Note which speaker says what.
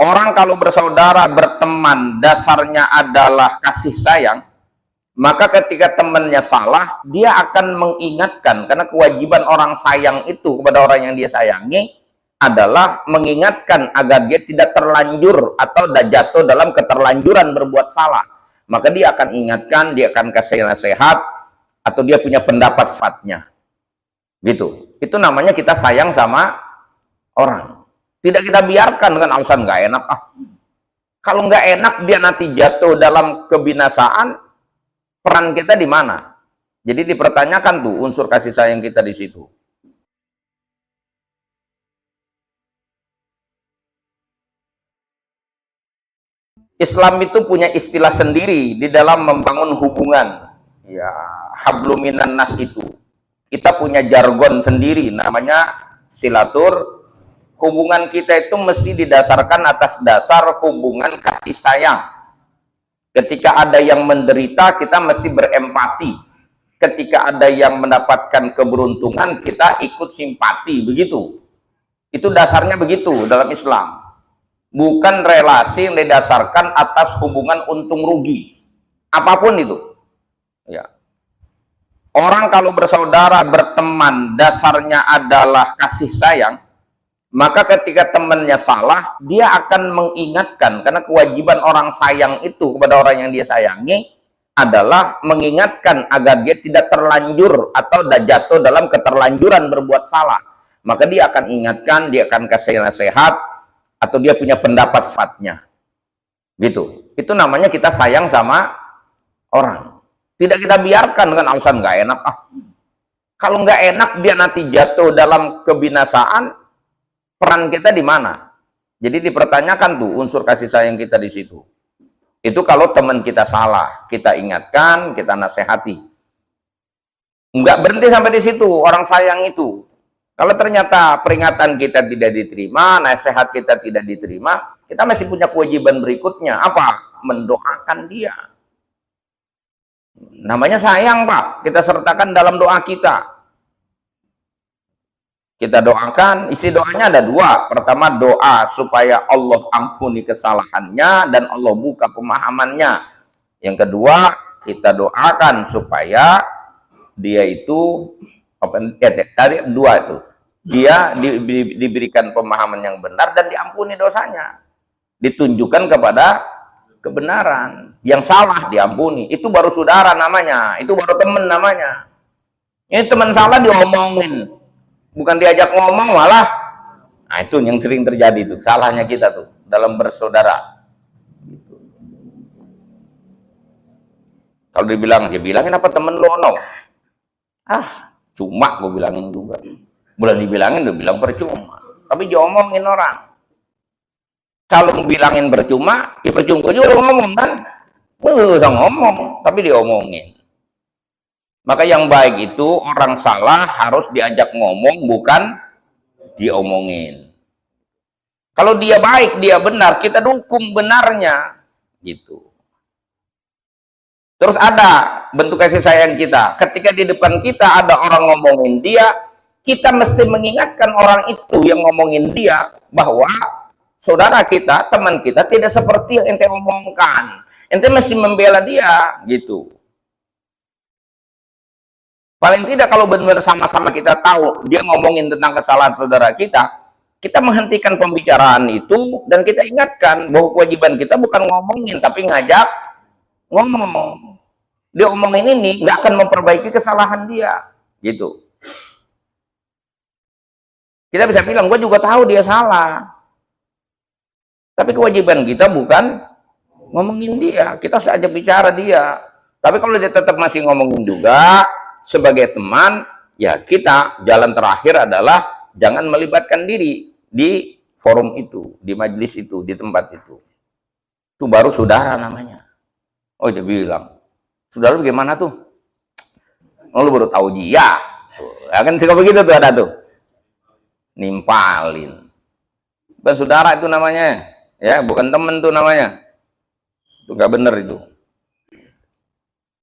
Speaker 1: Orang kalau bersaudara, berteman, dasarnya adalah kasih sayang, maka ketika temannya salah, dia akan mengingatkan, karena kewajiban orang sayang itu kepada orang yang dia sayangi adalah mengingatkan agar dia tidak terlanjur atau jatuh dalam keterlanjuran berbuat salah. Maka dia akan ingatkan, dia akan kasih nasihat, atau dia punya pendapat sifatnya. Gitu. Itu namanya kita sayang sama orang. Tidak kita biarkan dengan alasan nggak enak. Kalau nggak enak dia nanti jatuh dalam kebinasaan, peran kita di mana? Jadi dipertanyakan tuh unsur kasih sayang kita di situ. Islam itu punya istilah sendiri di dalam membangun hubungan. Ya, habluminan nas itu. Kita punya jargon sendiri namanya silatur. Hubungan kita itu mesti didasarkan atas dasar hubungan kasih sayang. Ketika ada yang menderita, kita mesti berempati. Ketika ada yang mendapatkan keberuntungan, kita ikut simpati, begitu. Itu dasarnya begitu dalam Islam. Bukan relasi yang didasarkan atas hubungan untung rugi. Apapun itu. Ya. Orang kalau bersaudara, berteman, dasarnya adalah kasih sayang, maka ketika temannya salah, dia akan mengingatkan, karena kewajiban orang sayang itu kepada orang yang dia sayangi adalah mengingatkan agar dia tidak terlanjur atau jatuh dalam keterlanjuran berbuat salah. Maka dia akan ingatkan, dia akan kasih nasihat, atau dia punya pendapat sifatnya. Gitu. Itu namanya kita sayang sama orang. Tidak kita biarkan dengan alasan nggak enak. Kalau nggak enak dia nanti jatuh dalam kebinasaan, peran kita di mana? Jadi dipertanyakan tuh unsur kasih sayang kita di situ. Itu kalau teman kita salah, kita ingatkan, kita nasihati. Enggak berhenti sampai di situ orang sayang itu. Kalau ternyata peringatan kita tidak diterima, nasihat kita tidak diterima, kita masih punya kewajiban berikutnya. Apa? Mendoakan dia. Namanya sayang, Pak. Kita sertakan dalam doa kita. Kita doakan, isi doanya ada dua. Pertama, doa supaya Allah ampuni kesalahannya dan Allah buka pemahamannya. Yang kedua, kita doakan supaya dia itu, tadi dua itu, dia diberikan pemahaman yang benar dan diampuni dosanya. Ditunjukkan kepada kebenaran. Yang salah diampuni. Itu baru saudara namanya. Itu baru teman namanya. Ini teman salah diomongin. Bukan diajak ngomong malah, nah itu yang sering terjadi tuh, salahnya kita tuh dalam bersaudara. Kalau dibilang, dia bilangin apa temen lo no? Cuma gue bilangin juga. Bulan dibilangin, dia bilang percuma. Tapi diomongin orang. Kalau bilangin percuma, ya percuma juga ngomong kan? Lu usah ngomong, tapi diomongin. Maka yang baik itu orang salah harus diajak ngomong, bukan diomongin. Kalau dia baik, dia benar, kita dukung benarnya. Gitu. Terus ada bentuk kasih sayang kita. Ketika di depan kita ada orang ngomongin dia, kita mesti mengingatkan orang itu yang ngomongin dia bahwa saudara kita, teman kita tidak seperti yang ente omongkan. Ente mesti membela dia, gitu. Paling tidak kalau benar-benar sama-sama kita tahu dia ngomongin tentang kesalahan saudara kita menghentikan pembicaraan itu dan kita ingatkan bahwa kewajiban kita bukan ngomongin tapi ngajak ngomong. Dia omongin ini nggak akan memperbaiki kesalahan dia, gitu. Kita bisa bilang, gue juga tahu dia salah. Tapi kewajiban kita bukan ngomongin dia, kita saja bicara dia. Tapi kalau dia tetap masih ngomongin juga, sebagai teman, ya kita jalan terakhir adalah jangan melibatkan diri di forum itu, di majelis itu, di tempat itu. Itu baru saudara namanya. Oh, dia bilang, saudara lu gimana tuh? Oh, lu baru tahu dia. Ya kan suka begitu tuh ada tuh. Nimpalin. Bukan saudara itu namanya. Ya, bukan temen tuh namanya. Itu nggak bener itu.